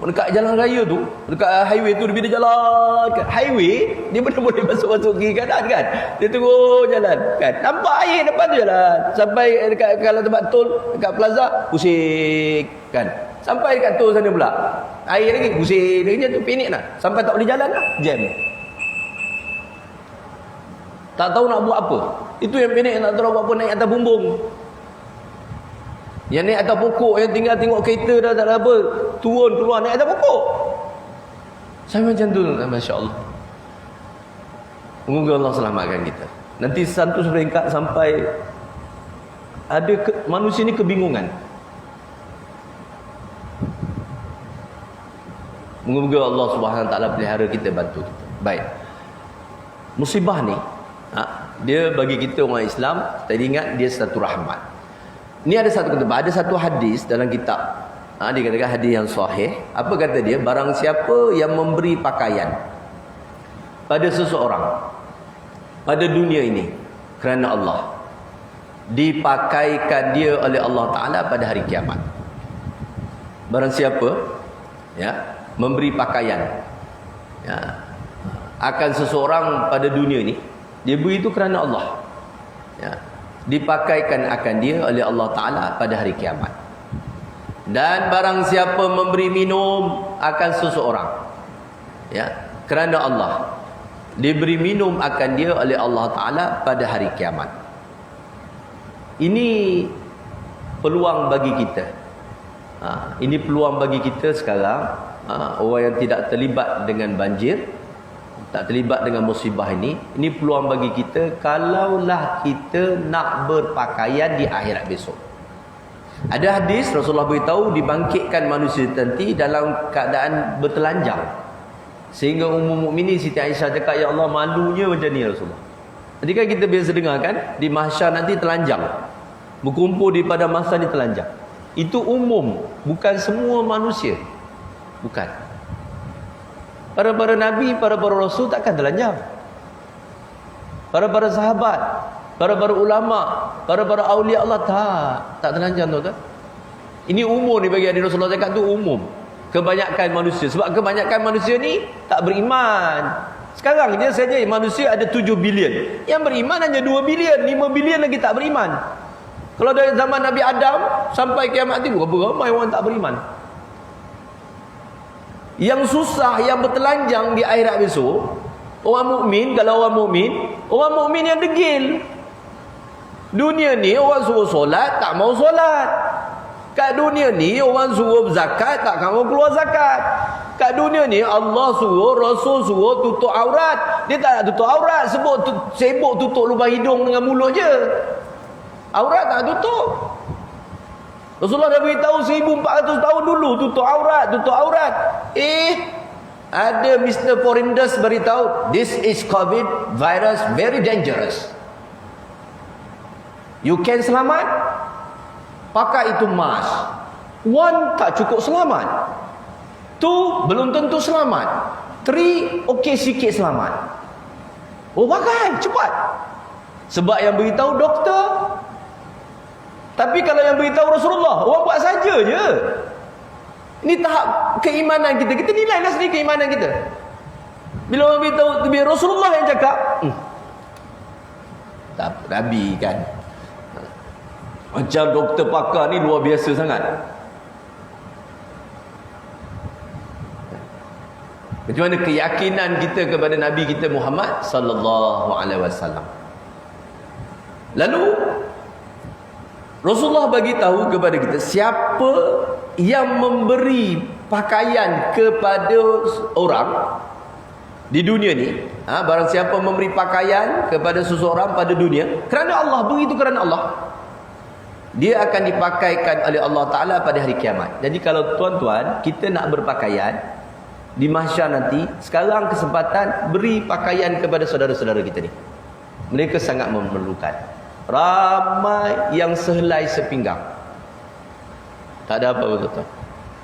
[SPEAKER 1] Dekat jalan raya tu, dekat highway tu, dia jalan kat highway, dia boleh masuk kiri kanan kan. Dia terus jalan kan. Nampak air depan tu jalan. Sampai dekat kalau tempat tol, dekat plaza, pusing kan. Sampai dekat tol sana pula, air lagi pusing. Dia tu panik lah. Sampai tak boleh jalan lah, jam. Tak tahu nak buat apa. Itu yang panik, nak tahu buat apa, naik atas bumbung. Yang naik atas pokok, yang tinggal tengok kereta dah tak ada apa, turun keluar naik atas pokok. Saya macam tu, masya-Allah. Semoga Allah selamatkan kita. Nanti satu peringkat sampai ada manusia ni kebingungan. Semoga Allah Subhanahu Wa Taala pelihara kita, bantu kita. Baik. Musibah ni, dia bagi kita orang Islam, tadi ingat dia satu rahmat. Ni ada satu hadis dalam kitab. Dia katakan hadis yang sahih. Apa kata dia? Barang siapa yang memberi pakaian pada seseorang pada dunia ini kerana Allah, dipakaikan dia oleh Allah Ta'ala pada hari kiamat. Barang siapa memberi pakaian akan seseorang pada dunia ini, dia beri itu kerana Allah, dipakaikan akan dia oleh Allah Ta'ala pada hari kiamat. Dan barang siapa memberi minum akan seseorang kerana Allah, diberi minum akan dia oleh Allah Ta'ala pada hari kiamat. Ini peluang bagi kita. Ini peluang bagi kita sekarang, orang yang tidak terlibat dengan banjir, tak terlibat dengan musibah ini peluang bagi kita kalaulah kita nak berpakaian di akhirat besok. Ada hadis Rasulullah beritahu dibangkitkan manusia nanti dalam keadaan bertelanjang, sehingga Ummul Mukminin Siti Aisyah cakap, ya Allah, malunya macam ni Rasulullah. Tadi kan kita biasa dengar kan, di mahsyar nanti telanjang, berkumpul di pada masa ni telanjang. Itu umum, bukan semua manusia, bukan. Para nabi, para rasul takkan telanjang. Para sahabat, para ulama, para aulia Allah tak telanjang tu kan. Ini umum ni bagi hadis Rasulullah cakap tu umum. Kebanyakan manusia, sebab kebanyakan manusia ni tak beriman. Sekarang je saja manusia ada 7 bilion. Yang beriman hanya 2 bilion, 5 bilion lagi tak beriman. Kalau dari zaman Nabi Adam sampai kiamat nanti, berapa ramai orang tak beriman. Yang susah, yang bertelanjang di akhirat besok, orang mukmin. Kalau orang mukmin yang degil. Dunia ni orang suruh solat, tak mau solat. Kat dunia ni orang suruh zakat, tak mau keluar zakat. Kat dunia ni Allah suruh, Rasul suruh tutup aurat. Dia tak nak tutup aurat, sibuk tutup lubang hidung dengan mulut je. Aurat tak tutup. Rasulullah dah beritahu 1400 tahun dulu tutup aurat, tutup aurat. Ada Mr. Porindus beritahu, this is COVID virus very dangerous. You can selamat, pakai itu mask. One, tak cukup selamat. Two, belum tentu selamat. Three, okey sikit selamat. Oh, pakai, cepat. Sebab yang beritahu doktor. Tapi kalau yang beritahu Rasulullah, orang buat saja je. Ini tahap keimanan kita. Kita nilailah sendiri keimanan kita. Bila orang beritahu, bila Rasulullah yang cakap, tak apa, Nabi kan. Macam doktor pakar ni luar biasa sangat. Macam mana keyakinan kita kepada Nabi kita Muhammad sallallahu alaihi wasallam. Lalu Rasulullah bagi tahu kepada kita siapa yang memberi pakaian kepada orang di dunia ni, barang siapa memberi pakaian kepada seseorang pada dunia kerana Allah, begitu kerana Allah, dia akan dipakaikan oleh Allah Ta'ala pada hari kiamat. Jadi kalau tuan-tuan kita nak berpakaian di mahsyar nanti, sekarang kesempatan beri pakaian kepada saudara-saudara kita ni. Mereka sangat memerlukan. Ramai yang sehelai sepinggang, tak ada apa tuan-tuan.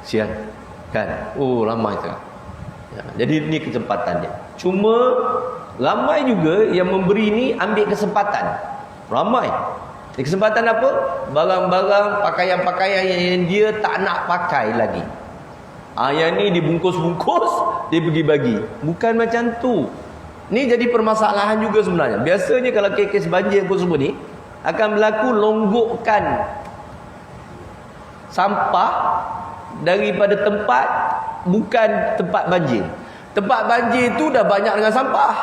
[SPEAKER 1] Sian kan? Oh, ramai sangat. Jadi ini kesempatan dia. Cuma ramai juga yang memberi ni ambil kesempatan. Ramai. Kesempatan apa? Barang-barang, pakaian-pakaian yang dia tak nak pakai lagi. Yang ni dibungkus-bungkus, dia pergi bagi. Bukan macam tu. Ni jadi permasalahan juga sebenarnya. Biasanya kalau kes-kes banjir pun semua ni akan berlaku longgokkan sampah daripada tempat bukan tempat banjir. Tempat banjir tu dah banyak dengan sampah.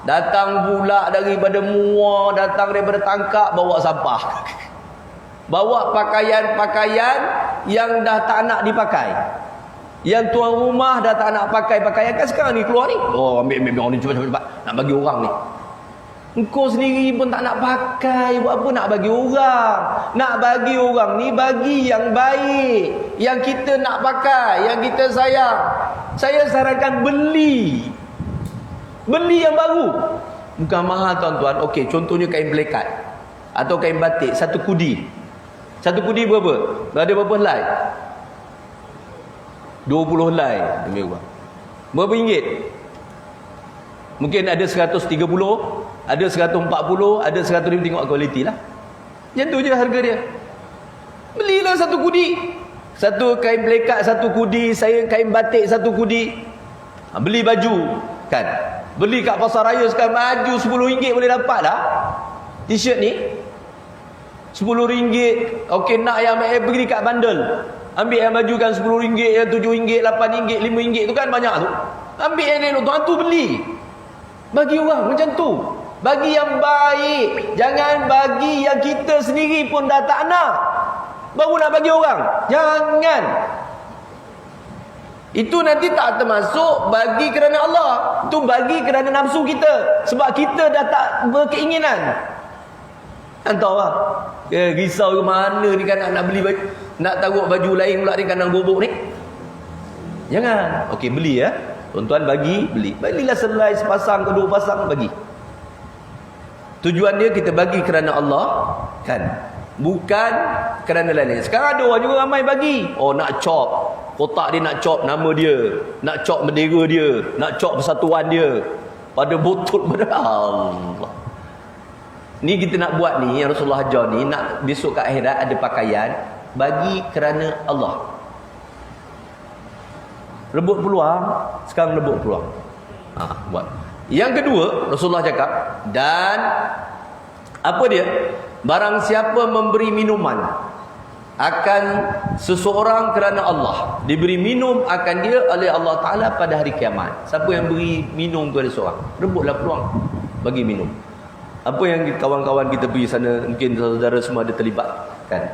[SPEAKER 1] Datang pula daripada Muar, datang daripada Tangkap, bawa sampah. Bawa pakaian-pakaian yang dah tak nak dipakai. Yang tuan rumah dah tak nak pakai pakaian kan sekarang ni keluar ni. Oh, ambil orang ni cepat-cepat nak bagi orang ni. Engkau sendiri pun tak nak pakai, buat apa nak bagi orang? Nak bagi orang ni bagi yang baik, yang kita nak pakai, yang kita sayang. Saya sarankan beli yang baru. Bukan mahal tuan-tuan. Okey, contohnya kain pelekat atau kain batik, satu kudi. Satu kudi berapa? Ada berapa helai? 20 helai. Berapa ringgit? Mungkin ada 130, ada 140, ada 150, tengok kualiti lah. Macam tu je harga dia. Belilah satu kudi. Satu kain pelekat, satu kudi. Saya kain batik, satu kudi. Beli baju kan. Beli kat pasar raya sekarang baju RM10 boleh dapat dah. T-shirt ni RM10. Okey, nak yang pergi kat bandel, ambil yang baju kan RM10, yang RM7, RM8, RM5 tu kan banyak tu. Ambil yang elok, tuan tu beli. Bagi orang macam tu. Bagi yang baik. Jangan bagi yang kita sendiri pun dah tak nak, baru nak bagi orang. Jangan. Itu nanti tak termasuk bagi kerana Allah. Itu bagi kerana nafsu kita. Sebab kita dah tak berkeinginan. Tahulah. Risau ke mana ni kan nak beli baju, nak taruh baju lain pula di kandang gobok ni. Jangan. Okey, beli ya. Tuan-tuan beli. Belilah selai sepasang ke dua pasang, bagi. Tujuan dia kita bagi kerana Allah kan. Bukan kerana lain-lain. Sekarang ada orang juga ramai bagi. Oh, nak cop kotak dia, nak cop nama dia, nak cop bendera dia, nak cop persatuan dia pada botol pada Allah. Ni kita nak buat ni, yang Rasulullah ajar ni, nak besok kat akhirat ada pakaian bagi kerana Allah. Rebut peluang, sekarang rebut peluang. Buat. Yang kedua, Rasulullah cakap, dan apa dia? Barang siapa memberi minuman akan seseorang kerana Allah, diberi minum akan dia oleh Allah Ta'ala pada hari kiamat. Siapa yang beri minum kepada seorang, rebutlah peluang, bagi minum. Apa yang kawan-kawan kita pergi sana, mungkin saudara semua ada terlibat kan.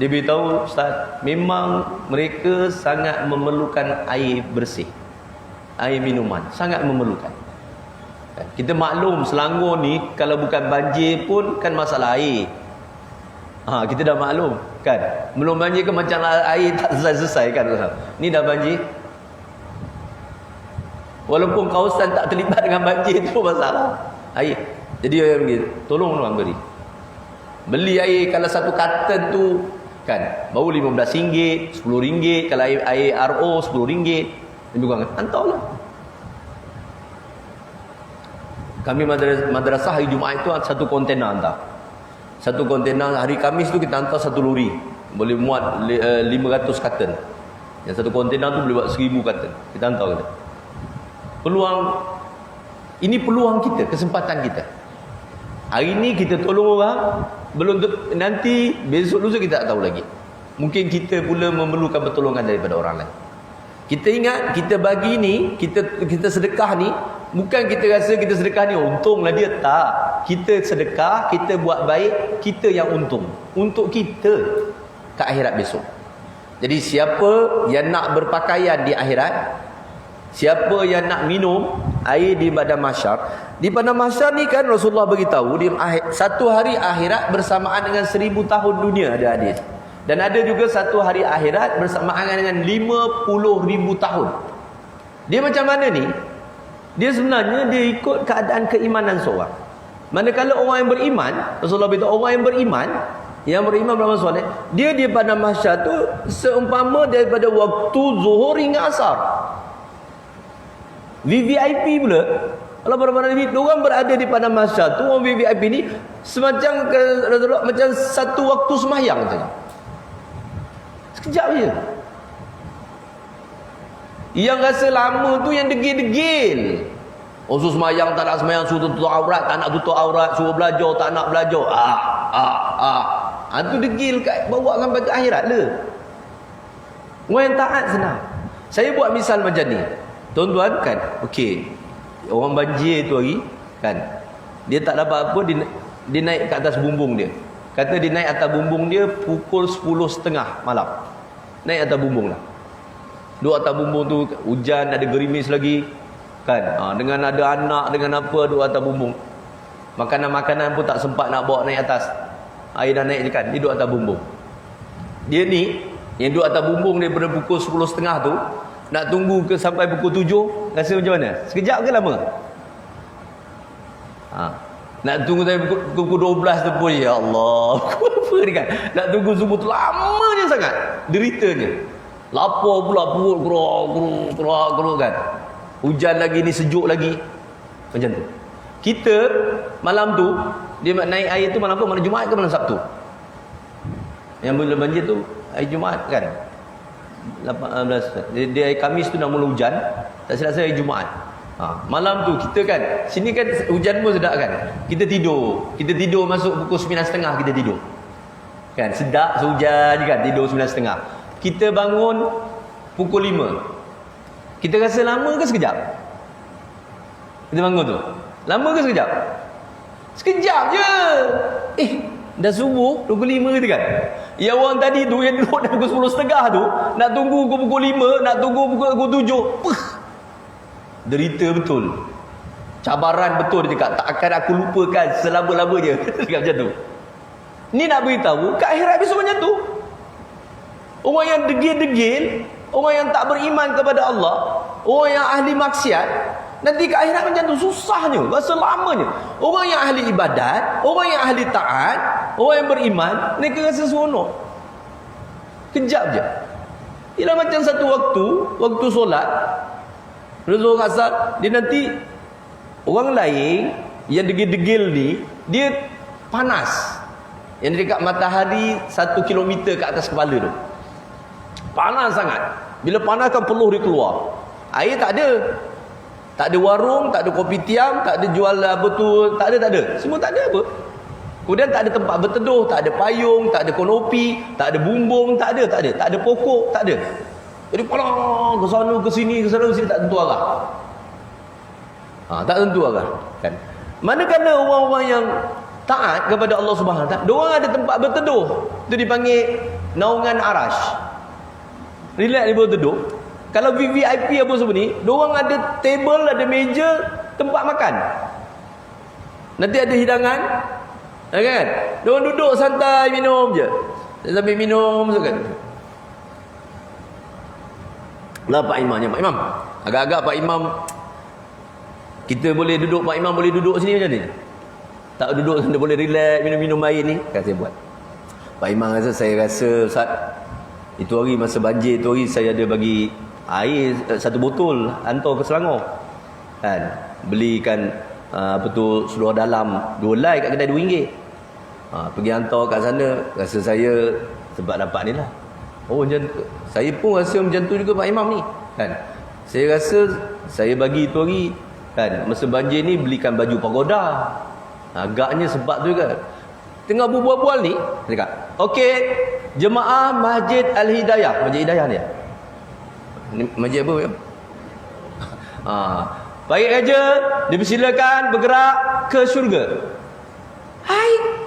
[SPEAKER 1] Dia beritahu, Ustaz, memang mereka sangat memerlukan air bersih, air minuman, sangat memerlukan. Kita maklum Selangor ni kalau bukan banjir pun kan masalah air. Kita dah maklum kan. Belum banjir ke macam air tak selesai-selesai kan. Ni dah banjir. Walaupun kawasan tak terlibat dengan banjir tu masalah air. Jadi orang pergi, tolong orang beli air. Kalau satu karton tu kan baru RM15, RM10. Kalau air RO RM10. Lebih kurang hantarlah. Kami madrasah hari Jumaat itu satu kontena hantar. Satu kontena hari Khamis tu kita hantar satu lori. Boleh muat 500 karton. Yang satu kontena tu boleh buat 1000 karton. Kita hantar kita. Ini peluang kita, kesempatan kita. Hari ni kita tolong orang, belum nanti besok lusa kita tak tahu lagi. Mungkin kita pula memerlukan pertolongan daripada orang lain. Kita ingat kita bagi ni, kita sedekah ni, bukan kita rasa kita sedekah ni untunglah dia, tak. Kita sedekah, kita buat baik, kita yang untung. Untuk kita ke akhirat besok. Jadi siapa yang nak berpakaian di akhirat, siapa yang nak minum air di padang mahsyar. Di padang mahsyar ni kan Rasulullah beritahu di satu hari akhirat bersamaan dengan 1000 tahun dunia, ada hadis. Dan ada juga satu hari akhirat bersamaan dengan 50,000 tahun. Dia macam mana ni? Dia sebenarnya dia ikut keadaan keimanan seorang. Manakala orang yang beriman, Rasulullah beritahu orang yang beriman beramal soleh, dia di padang mahsyar tu seumpama daripada waktu zuhur hingga asar. VVIP pula, kalau para-para Nabi, orang berada di padang mahsyar tu, orang VVIP ni semacam macam satu waktu sembahyang saja. Sekejap je. Yang rasa lama tu yang degil-degil. Suruh sembahyang tak nak sembahyang, suruh tutup aurat tak nak tutup aurat, suruh belajar tak nak belajar. Tu degil kat bawa sampai ke akhirat le. Orang yang taat senang. Saya buat misal macam ni. Tuan-tuan kan, okey, orang banjir tu hari kan, dia tak dapat apa, dia naik ke atas bumbung dia. Kata dia naik atas bumbung dia pukul 10.30 malam. Naik atas bumbung lah. Duduk atas bumbung tu, hujan, ada gerimis lagi kan, dengan ada anak, dengan apa, duduk atas bumbung. Makanan-makanan pun tak sempat nak bawa naik atas. Air dah naik je kan, dia duduk atas bumbung. Dia ni yang duduk atas bumbung daripada pukul 10.30 tu, nak tunggu ke sampai pukul 7, rasa macam mana? Sekejap ke lama? Nak tunggu sampai pukul 12 tu pun, ya Allah, apa ni kan? Nak tunggu subuh tu lama je sangat deritanya. Lapar pula perut gerok kan. Hujan lagi ni, sejuk lagi. Macam tu. Kita malam tu, dia naik air tu malam apa? Malam Jumaat ke malam Sabtu? Yang bila banjir tu hari Jumaat kan? 18. Dia hari Khamis tu nak mula hujan, tak silap saya hari Jumaat. Malam tu kita kan, sini kan hujan pun sedap kan. Kita tidur masuk pukul 9.30 kita tidur. Kan sedap sehujan je kan, tidur 9.30. Kita bangun pukul 5. Kita rasa lama ke sekejap? Kita bangun tu. Lama ke sekejap? Sekejap je. Dah subuh pukul 5 gitu kan. Yang orang tadi tu yang duduk dah pukul 10.30 tu, nak tunggu pukul 5, nak tunggu pukul 7. Derita betul. Cabaran betul dia cakap. Tak akan aku lupakan selama-lamanya. Dia cakap macam tu. Ni nak beritahu, kat akhirat besok macam tu. Orang yang degil-degil, orang yang tak beriman kepada Allah, orang yang ahli maksiat, nanti kat akhirat macam tu, susahnya, rasa lamanya. Orang yang ahli ibadat, orang yang ahli taat, orang yang beriman, mereka rasa seronok. Kejap je. Ialah macam satu waktu solat, Zuhur Asar, dia nanti orang lain yang degil-degil ni, dia panas. Yang dekat matahari 1 kilometer ke atas kepala tu. Panas sangat. Bila panas kan peluh dia keluar. Air tak ada. Tak ada warung, tak ada kopi tiam, tak ada jual apa tu, tak ada. Semua tak ada apa. Kemudian tak ada tempat berteduh, tak ada payung, tak ada konopi, tak ada bumbung, tak ada. Tak ada pokok, tak ada. Jadi palang ke sana ke sini tak tentu arah. Tak tentu arah kan. Manakala orang-orang yang taat kepada Allah Subhanahu Wa Taala, diorang ada tempat berteduh. Itu dipanggil naungan arash. Relax dia berteduh. Kalau VVIP apa semua ni, diorang ada table, ada meja, tempat makan. Nanti ada hidangan, kan? Diorang duduk santai minum je. Sambil minum kan. Lah Pak Imamnya, Pak Imam. Agak-agak Pak Imam, kita boleh duduk, Pak Imam boleh duduk sini macam ni. Tak duduk sana boleh relax minum-minum air ni. Kan saya buat. Pak Imam rasa, saya rasa Ustaz, itu hari masa banjir tu hari saya ada bagi air 1 botol hantar ke Selangor. Kan? Belikan apa tu seluar dalam 2 lai kat kedai RM2. Pergi hantar kat sana, rasa saya sebab dapat ni lah. Oh macam tu. Saya pun rasa macam tu juga Pak Imam ni. Kan? Saya rasa saya bagi tu hari, kan, masa banjir ni belikan baju pagoda. Agaknya sebab tu juga. Tengah berbual-bual ni, saya cakap, okey, jemaah Masjid Al-Hidayah. Masjid Hidayah ni. Ni masjid apa ya? Baik aja, dipersilakan bergerak ke syurga. Hai.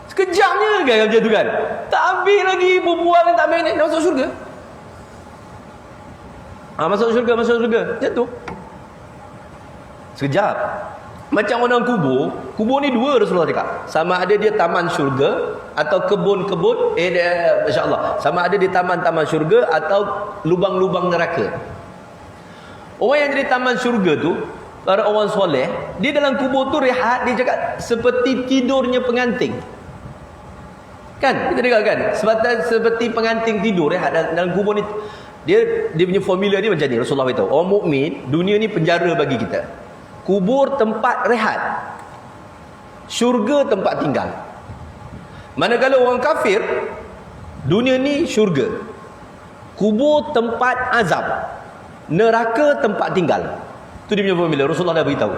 [SPEAKER 1] Sekejapnya kan macam tu kan. Tak habis lagi berbual, tak habis ni, dah masuk syurga. Masuk syurga. Macam tu. Sekejap. Macam orang kubur. Kubur ni 2 Rasulullah cakap. Sama ada dia taman syurga atau kebun-kebun. Masya-Allah. Sama ada dia taman-taman syurga atau lubang-lubang neraka. Orang yang jadi taman syurga tu, para orang soleh, dia dalam kubur tu rehat, dia cakap seperti tidurnya pengantin. Kan? Kita dengar kan? Seperti pengantin tidur rehat dalam kubur ni. Dia punya formula ni macam ni, Rasulullah beritahu. Orang mukmin, dunia ni penjara bagi kita. Kubur tempat rehat, syurga tempat tinggal. Manakala orang kafir, dunia ni syurga, kubur tempat azab, neraka tempat tinggal. Itu dia punya formula, Rasulullah dah beritahu.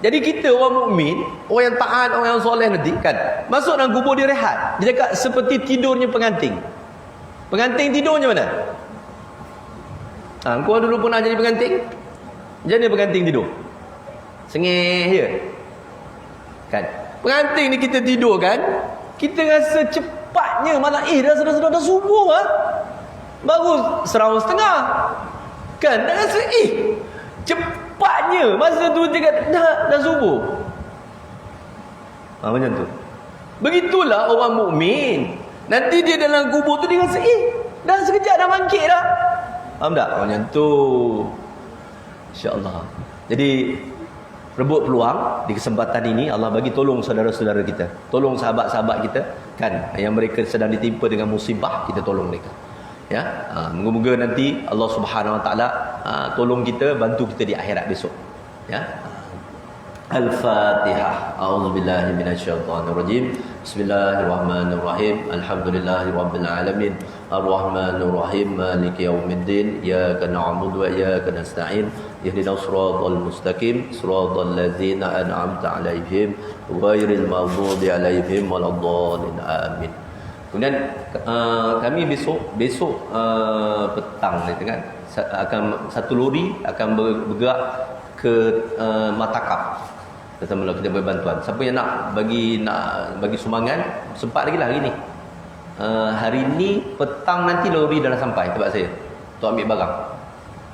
[SPEAKER 1] Jadi kita orang mukmin, orang yang taat, orang yang soleh nanti kan, masuk dalam kubur dia rehat. Dia cakap seperti tidurnya pengantin. Pengantin tidur macam mana? Kau dulu pernah jadi pengantin? Macam mana pengantin tidur? Sengih je. Kan? Pengantin ni kita tidur kan, kita rasa cepatnya malam dah subuh lah. Baru 1.30. Kan? Dah rasa cepatnya masa tu dia kata dah subuh. Macam tu. Begitulah orang mukmin. Nanti dia dalam kubur tu dia rasa dah sekejap dah bangkit dah. Faham tak? Macam tu. InsyaAllah. Jadi rebut peluang di kesempatan ini, Allah bagi tolong saudara-saudara kita, tolong sahabat-sahabat kita kan, yang mereka sedang ditimpa dengan musibah, kita tolong mereka. Ya, moga-moga nanti Allah Subhanahu Wa Taala tolong kita, bantu kita di akhirat besok. Ya. Al-Fatihah. A'udzubillahi minasyaitonirrajim. Bismillahirrahmanirrahim. Alhamdulillahirabbil alamin. Arrahmanirrahim. Maliki yaumiddin. Iyyaka na'budu wa iyyaka nasta'in. Ihdinas siratal mustaqim. Siratal ladzina an'amta 'alaihim ghairil maghdubi 'alaihim waladdallin. Amin. Kemudian kami besok petang ni kan, akan satu lori akan bergerak ke Matakap. Bersama kita berbantuan. Siapa yang nak bagi sumbangan, sempat lagi lah hari ni. Hari ni petang nanti lori dah sampai tempat saya untuk ambil barang.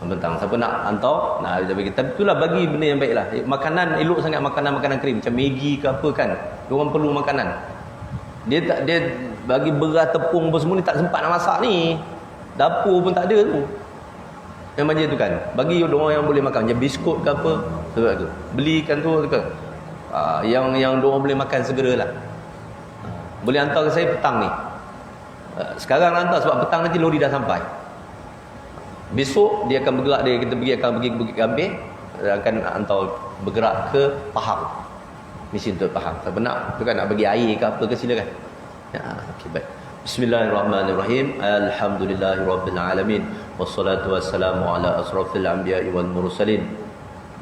[SPEAKER 1] Petang. Siapa nak hantar, nak bagi. Tapi itulah bagi benda yang baiklah. Makanan elok sangat, makanan kering macam Maggi ke apa kan. Diorang perlu makanan. Dia bagi beras, tepung apa semua ni tak sempat nak masak ni. Dapur pun tak ada tu. Yang macam tu kan, bagi orang yang boleh makan macam biskut ke apa, sebab tu belikan tu kan. Yang orang boleh makan segeralah. Boleh hantar ke saya petang ni. Sekarang hantar sebab petang nanti lori dah sampai. Besok dia akan bergerak, kita akan pergi ke Bukit Gambir, akan hantar bergerak ke Pahang. Misi untuk Pahang. Siapa nak tu kan, nak bagi air ke apa ke silakan. Ya, okey baik. Bismillahirrahmanirrahim. Alhamdulillahirabbil alamin. Wassalatu wassalamu ala asrafil anbiya'i wal mursalin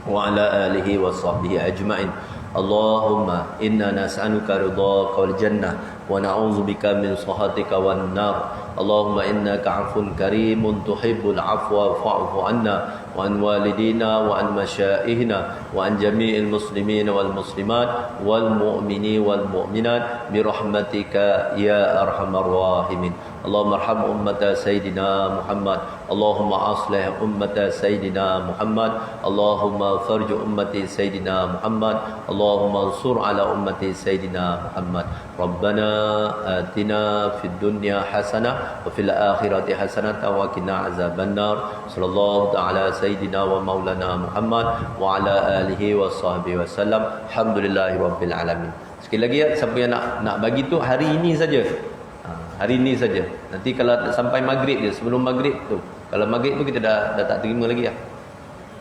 [SPEAKER 1] wa ala alihi wa sahbihi ajma'in. Allahumma inna nas'aluka ridhaka wal jannah wa na'udzubika min sakhatika wan nar. Allahumma innaka 'afuwun karimun tuhibbul 'afwa fa'fu 'anna وعن والدينا وعن مشائخنا وعن جميع المسلمين والمسلمات والمؤمنين والمؤمنات برحمتك يا أرحم الراحمين. اللهم ارحم أمة سيدنا محمد، اللهم أصلح أمة سيدنا محمد، اللهم فرج أمة سيدنا محمد، اللهم انصر على أمة سيدنا محمد. ربنا آتنا في الدنيا حسنة وفي الآخرة حسنة وقنا عذاب النار. صلى الله تعالى سيدنا ومولانا محمد وعلى آله وصحبه وسلم. Alhamdulillahi rabbil alamin. Sekali lagi ya, siapa yang nak bagi tu hari ini saja. Hari ini saja. Nanti kalau sampai maghrib je, sebelum maghrib tu. Kalau maghrib tu kita dah tak terima lagi ya.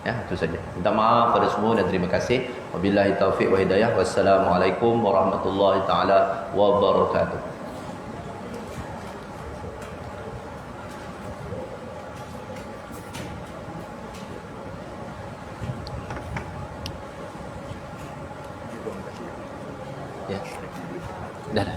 [SPEAKER 1] Ya, itu saja. Minta maaf pada semua dan terima kasih. Wabillahi taufiq wa hidayah. Wassalamualaikum warahmatullahi taala wabarakatuh. Ya. Dah.